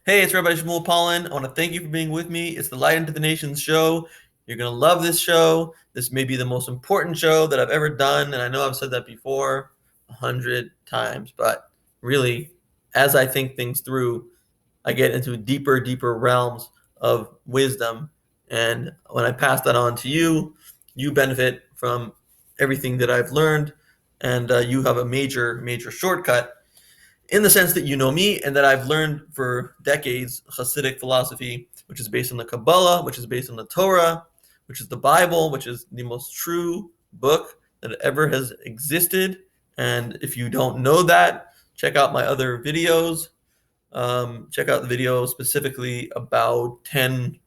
Hey, it's Rabbi Shmuel Pollen. I want to thank you for being with me. It's the Light into the Nations show. You're going to love this show. This may be the most important show that I've ever done. And I know I've said that before 100 times, but really, as I think things through, I get into deeper realms of wisdom. And when I pass that on to you, you benefit from everything that I've learned. And you have a major shortcut in the sense that you know me and that I've learned for decades Hasidic philosophy, which is based on the Kabbalah, which is based on the Torah, which is the Bible, which is the most true book that ever has existed. And if you don't know that, check out my other videos. Check out the video specifically about 10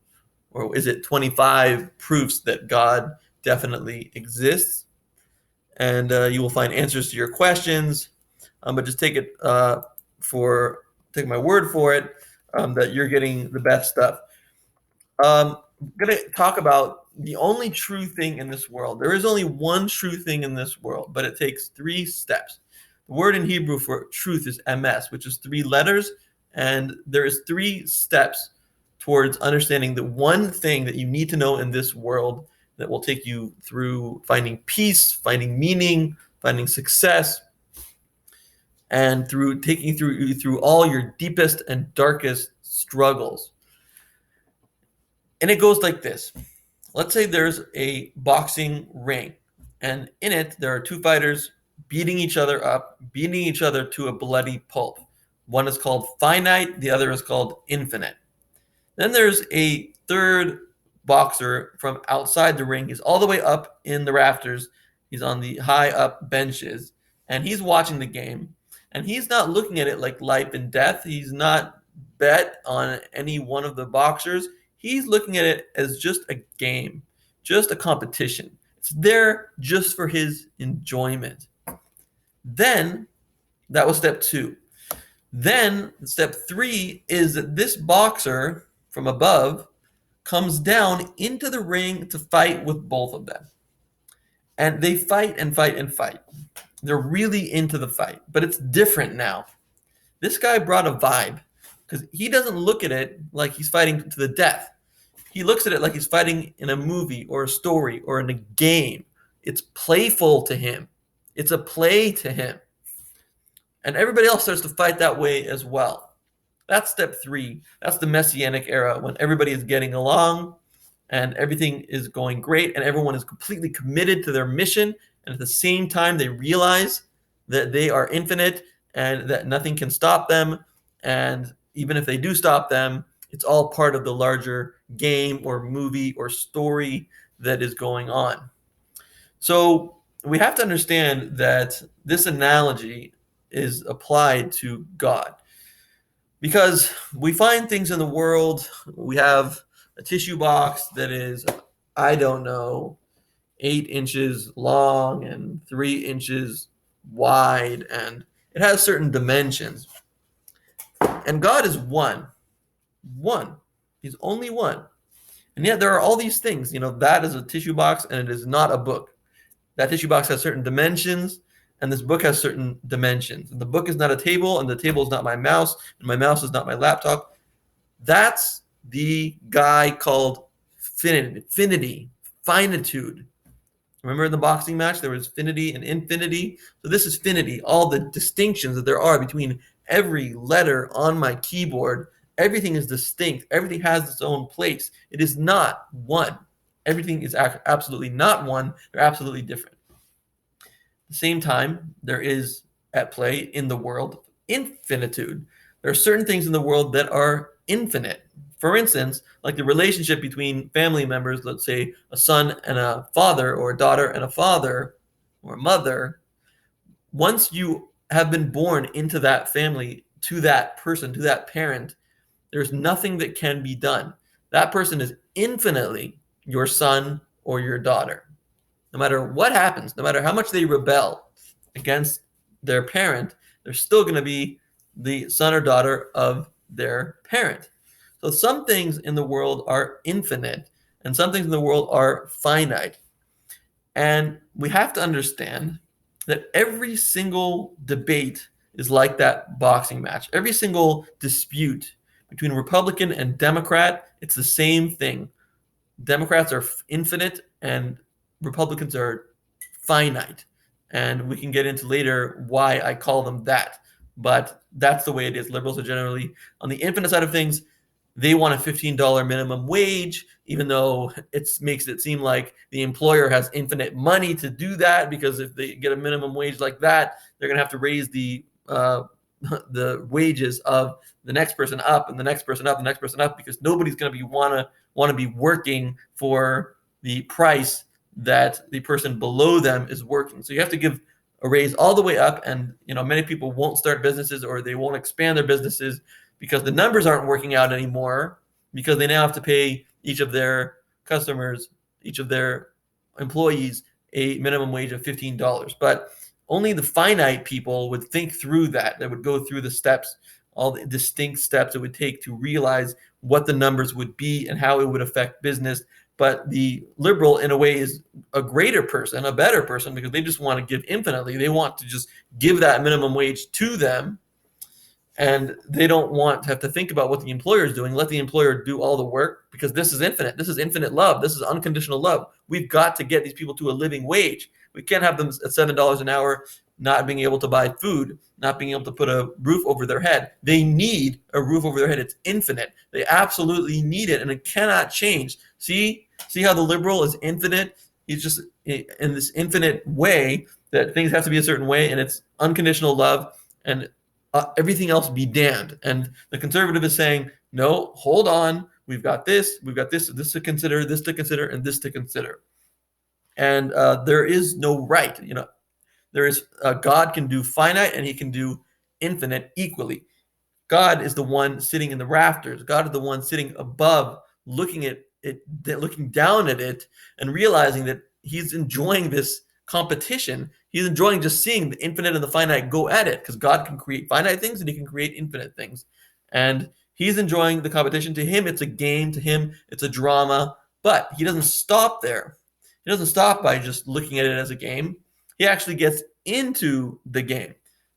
or is it 25 proofs that God definitely exists. And you will find answers to your questions. But just take my word for it that you're getting the best stuff. I'm going to talk about the only true thing in this world. There is only one true thing in this world, but it takes 3 steps. The word in Hebrew for truth is emes, which is 3 letters, and there is 3 steps towards understanding the one thing that you need to know in this world that will take you through finding peace, finding meaning, finding success, and through taking you through all your deepest and darkest struggles. And it goes like this. Let's say there's a boxing ring, and in it there are 2 fighters beating each other up, beating each other to a bloody pulp. One is called Finite, the other is called Infinite. Then there's a third boxer from outside the ring. He's all the way up in the rafters. He's on the high up benches, and he's watching the game. And he's not looking at it like life and death. He's not bet on any one of the boxers. He's looking at it as just a game, just a competition. It's there just for his enjoyment. Then, that was step 2. Then, step 3 is that this boxer from above comes down into the ring to fight with both of them. And they fight and fight and fight. They're really into the fight, but it's different now. This guy brought a vibe because he doesn't look at it like he's fighting to the death. He looks at it like he's fighting in a movie or a story or in a game. It's playful to him. It's a play to him. And everybody else starts to fight that way as well. That's step 3. That's the Messianic era when everybody is getting along and everything is going great and everyone is completely committed to their mission. And at the same time, they realize that they are infinite and that nothing can stop them. And even if they do stop them, it's all part of the larger game or movie or story that is going on. So we have to understand that this analogy is applied to God. Because we find things in the world, we have a tissue box that is, I don't know, 8 inches long and 3 inches wide, and it has certain dimensions. And God is one. One. He's only one. And yet there are all these things. That is a tissue box, and it is not a book. That tissue box has certain dimensions, and this book has certain dimensions. And the book is not a table, and the table is not my mouse, and my mouse is not my laptop. That's the guy called finitude. Remember in the boxing match, there was finity and infinity? So this is finity, all the distinctions that there are between every letter on my keyboard. Everything is distinct. Everything has its own place. It is not one. Everything is absolutely not one. They're absolutely different. At the same time, there is at play in the world infinitude. There are certain things in the world that are infinite. For instance, like the relationship between family members, let's say a son and a father, or a daughter and a father, or a mother. Once you have been born into that family, to that person, to that parent, there's nothing that can be done. That person is infinitely your son or your daughter. No matter what happens, no matter how much they rebel against their parent, they're still going to be the son or daughter of their parent. So some things in the world are infinite, and some things in the world are finite. And we have to understand that every single debate is like that boxing match. Every single dispute Between Republican and Democrat, it's the same thing. Democrats are infinite and Republicans are finite. And we can get into later why I call them that. But that's the way it is. Liberals are generally on the infinite side of things. They want a $15 minimum wage, even though it makes it seem like the employer has infinite money to do that, because if they get a minimum wage like that, they're going to have to raise the wages of the next person up and the next person up, the next person up, because nobody's going to be want to be working for the price that the person below them is working. So you have to give a raise all the way up, and many people won't start businesses or they won't expand their businesses because the numbers aren't working out anymore, because they now have to pay each of their customers, each of their employees, a minimum wage of $15. But only the finite people would think through that. They would go through the steps, all the distinct steps it would take to realize what the numbers would be and how it would affect business. But the liberal, in a way, is a greater person, a better person, because they just want to give infinitely. They want to just give that minimum wage to them, and they don't want to have to think about what the employer is doing. Let the employer do all the work, because this is infinite. This is infinite love. This is unconditional love. We've got to get these people to a living wage. We can't have them at $7 an hour not being able to buy food, not being able to put a roof over their head. They need a roof over their head. It's infinite. They absolutely need it, and it cannot change. See how the liberal is infinite? He's just in this infinite way that things have to be a certain way, and it's unconditional love, and everything else be damned. And the conservative is saying, no, hold on. We've got this to consider, this to consider, and this to consider. And there is no right. There is God can do finite and he can do infinite equally. God is the one sitting in the rafters. God is the one sitting above, looking at it, looking down at it, and realizing that he's enjoying this competition. He's enjoying just seeing the infinite and the finite go at it, because God can create finite things and he can create infinite things. And he's enjoying the competition. To him, it's a game. To him, it's a drama. But he doesn't stop there. He doesn't stop by just looking at it as a game. He actually gets into the game.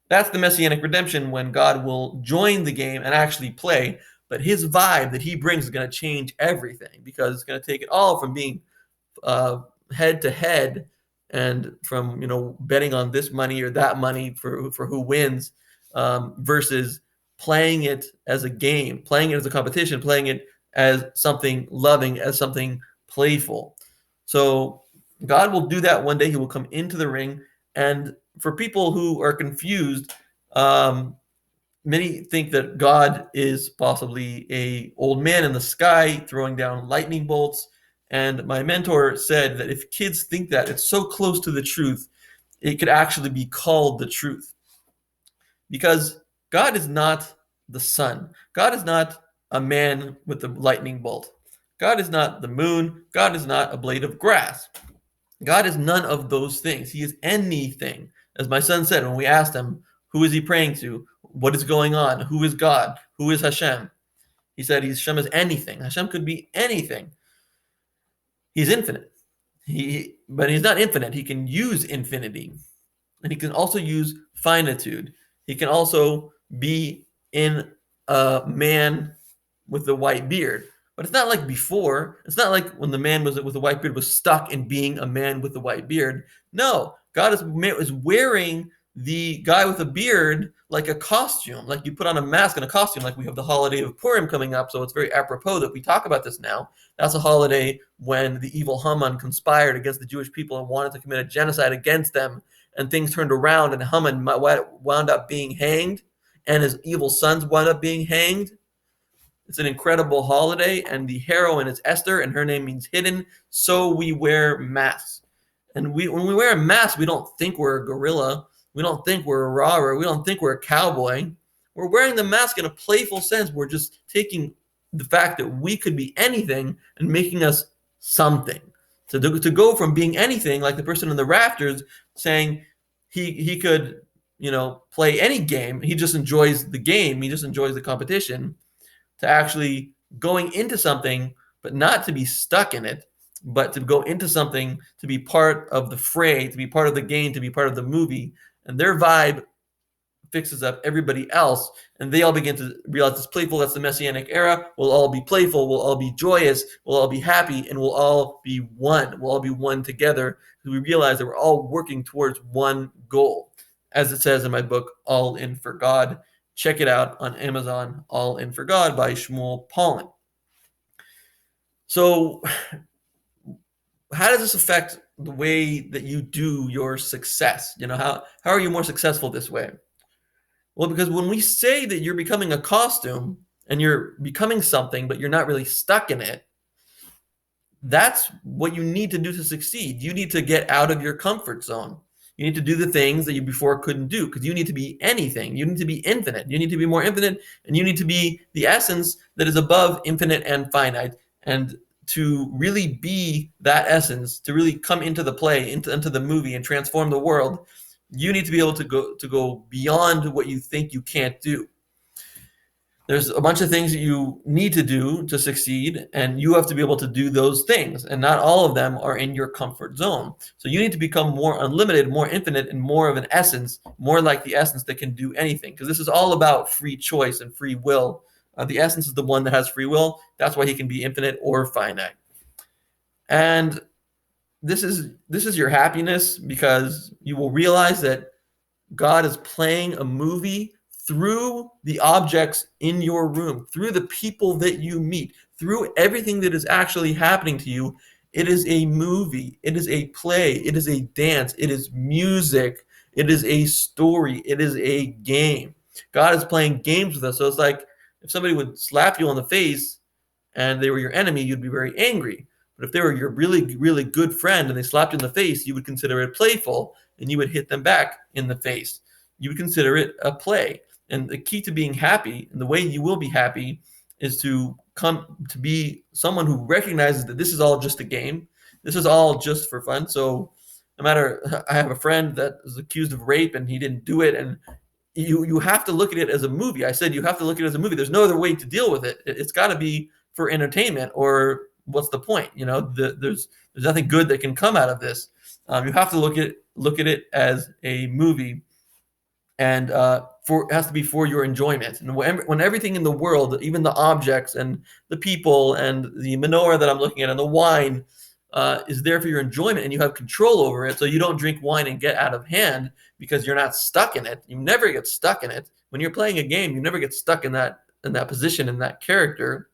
That's the messianic redemption, when God will join the game and actually play. But his vibe that he brings is going to change everything, because it's going to take it all from being head to head, and from betting on this money or that money for who wins, versus playing it as a game, playing it as a competition, playing it as something loving, as something playful. So God will do that one day. He will come into the ring. And for people who are confused, many think that God is possibly a old man in the sky throwing down lightning bolts. And my mentor said that if kids think that, it's so close to the truth, it could actually be called the truth. Because God is not the sun. God is not a man with a lightning bolt. God is not the moon. God is not a blade of grass. God is none of those things. He is anything. As my son said when we asked him, who is he praying to? What is going on? Who is God? Who is Hashem? He said Hashem is anything. Hashem could be anything. He's infinite. But he's not infinite. He can use infinity. And he can also use finitude. He can also be in a man with a white beard. But it's not like before. It's not like when the man with the white beard was stuck in being a man with a white beard. No, God is wearing the guy with a beard like a costume, like you put on a mask and a costume, like we have the holiday of Purim coming up. So it's very apropos that we talk about this now. That's a holiday when the evil Haman conspired against the Jewish people and wanted to commit a genocide against them. And things turned around, and Haman wound up being hanged, and his evil sons wound up being hanged. It's an incredible holiday, and the heroine is Esther, and her name means hidden. So we wear masks. And when we wear a mask, we don't think we're a gorilla. We don't think we're a robber. We don't think we're a cowboy. We're wearing the mask in a playful sense. We're just taking the fact that we could be anything and making us something. So to go from being anything, like the person in the rafters saying he could, play any game. He just enjoys the game. He just enjoys the competition, to actually going into something, but not to be stuck in it, but to go into something, to be part of the fray, to be part of the game, to be part of the movie. And their vibe fixes up everybody else, and they all begin to realize it's playful. That's the Messianic era. We'll all be playful. We'll all be joyous. We'll all be happy, and we'll all be one. We'll all be one together. We realize that we're all working towards one goal, as it says in my book, All In for God. Check it out on Amazon, All In for God by Shmuel Paulin. So, how does this affect the way that you do your success? How are you more successful this way? Well, because when we say that you're becoming a costume and you're becoming something, but you're not really stuck in it, that's what you need to do to succeed. You need to get out of your comfort zone. You need to do the things that you before couldn't do, because you need to be anything. You need to be infinite. You need to be more infinite, and you need to be the essence that is above infinite and finite. And to really be that essence, to really come into the play, into the movie, and transform the world, you need to be able to go beyond what you think you can't do. There's a bunch of things that you need to do to succeed, and you have to be able to do those things, and not all of them are in your comfort zone. So you need to become more unlimited, more infinite, and more of an essence, more like the essence that can do anything, because this is all about free choice and free will. The essence is the one that has free will. That's why he can be infinite or finite. And this is your happiness, because you will realize that God is playing a movie through the objects in your room, through the people that you meet, through everything that is actually happening to you. It is a movie. It is a play. It is a dance. It is music. It is a story. It is a game. God is playing games with us. So it's like if somebody would slap you on the face and they were your enemy, you'd be very angry. But if they were your really, really good friend and they slapped you in the face, you would consider it playful, and you would hit them back in the face. You would consider it a play. And the key to being happy, and the way you will be happy, is to come to be someone who recognizes that this is all just a game. This is all just for fun. So no matter, I have a friend that is accused of rape and he didn't do it, and you have to look at it as a movie. I said you have to look at it as a movie. There's no other way to deal with it. It's got to be for entertainment, or what's the point? There's nothing good that can come out of this. You have to look at it as a movie, and it has to be for your enjoyment. And when everything in the world, even the objects and the people and the menorah that I'm looking at and the wine, is there for your enjoyment, and you have control over it, so you don't drink wine and get out of hand because you're not stuck in it. You never get stuck in it. When you're playing a game, you never get stuck in that position, in that character,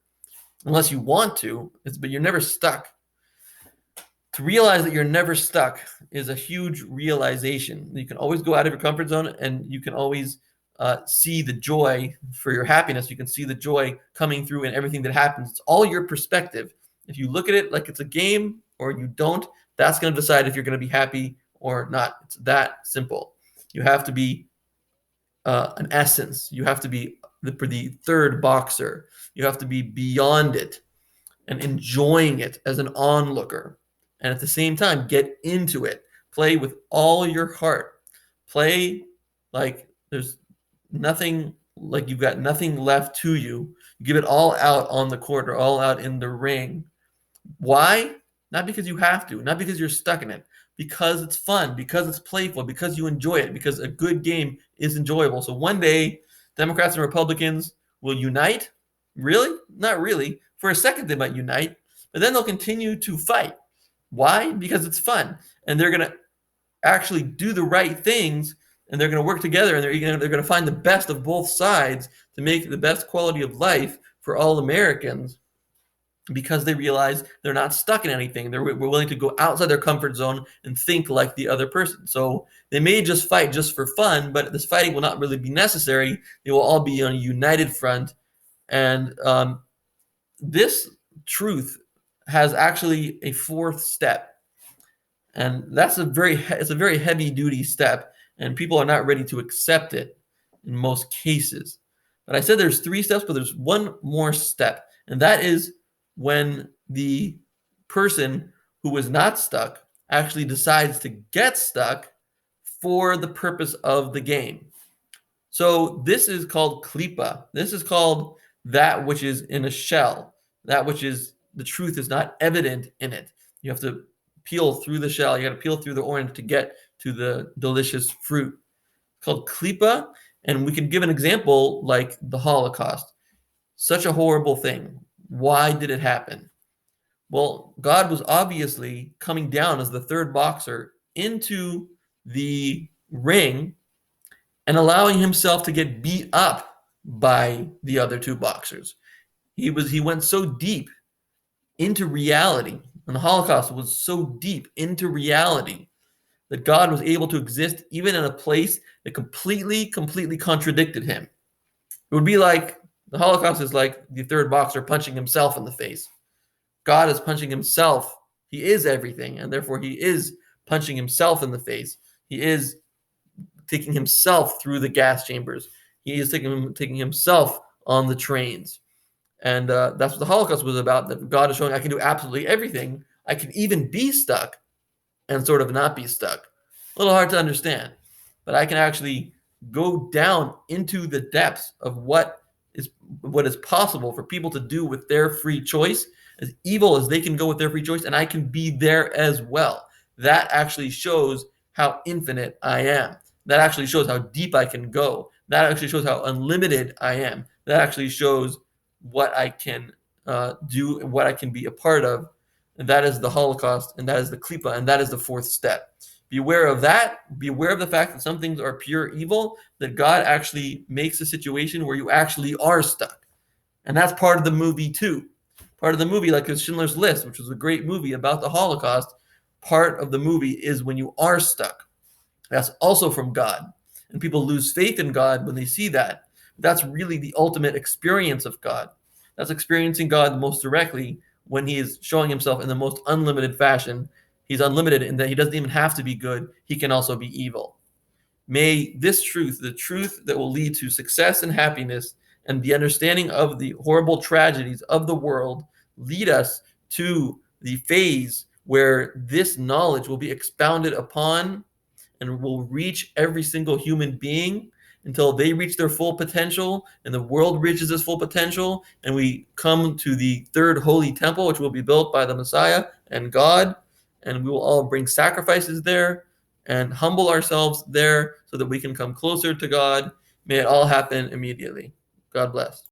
unless you want to. But you're never stuck. To realize that you're never stuck is a huge realization. You can always go out of your comfort zone, and you can always see the joy for your happiness. You can see the joy coming through in everything that happens. It's all your perspective. If you look at it like it's a game or you don't, that's going to decide if you're going to be happy or not. It's that simple. You have to be an essence. You have to be the third boxer. You have to be beyond it and enjoying it as an onlooker. And at the same time, get into it. Play with all your heart. Play like there's nothing, like you've got nothing left to you. Give it all out on the court, or all out in the ring. Why? Not because you have to, not because you're stuck in it, because it's fun, because it's playful, because you enjoy it, because a good game is enjoyable. So one day, Democrats and Republicans will unite. Really? Not really. For a second, they might unite, but then they'll continue to fight. Why? Because it's fun, and they're going to actually do the right things, and they're going to work together, and they're going to find the best of both sides to make the best quality of life for all Americans, because they realize they're not stuck in anything. We're willing to go outside their comfort zone and think like the other person. So they may just fight just for fun, but this fighting will not really be necessary. They will all be on a united front. And this truth has actually a fourth step. And that's it's a very heavy duty step, and people are not ready to accept it in most cases. But I said there's 3 steps, but there's one more step, and that is when the person who was not stuck actually decides to get stuck for the purpose of the game. So this is called Clipa. This is called that which is in a shell, that which is the truth is not evident in it. You have to peel through the shell. You got to peel through the orange to get to the delicious fruit. It's called Clipa, And we can give an example like the Holocaust. Such a horrible thing. Why did it happen? Well, God was obviously coming down as the third boxer into the ring and allowing himself to get beat up by the other two boxers. He went so deep into reality, and the Holocaust was so deep into reality that God was able to exist even in a place that completely contradicted him. It would be like the Holocaust is like the third boxer punching himself in the face. God is punching himself. He is everything, and therefore he is punching himself in the face. He is taking himself through the gas chambers. He is taking himself on the trains. And that's what the Holocaust was about. That God is showing I can do absolutely everything. I can even be stuck and sort of not be stuck. A little hard to understand, but I can actually go down into the depths of is what is possible for people to do with their free choice, as evil as they can go with their free choice, and I can be there as well. That actually shows how infinite I am. That actually shows how deep I can go. That actually shows how unlimited I am. That actually shows what I can do and what I can be a part of. And that is the Holocaust, and that is the Clipa, and that is the fourth step. Be aware of that. Be aware of the fact that some things are pure evil, that God actually makes a situation where you actually are stuck. And that's part of the movie, too. Part of the movie, like Schindler's List, which was a great movie about the Holocaust, part of the movie is when you are stuck. That's also from God. And people lose faith in God when they see that. That's really the ultimate experience of God. That's experiencing God the most directly when he is showing himself in the most unlimited fashion. He's unlimited in that he doesn't even have to be good, he can also be evil. May this truth, the truth that will lead to success and happiness and the understanding of the horrible tragedies of the world, lead us to the phase where this knowledge will be expounded upon and will reach every single human being until they reach their full potential and the world reaches its full potential and we come to the third holy temple, which will be built by the Messiah and God, and we will all bring sacrifices there and humble ourselves there so that we can come closer to God. May it all happen immediately. God bless.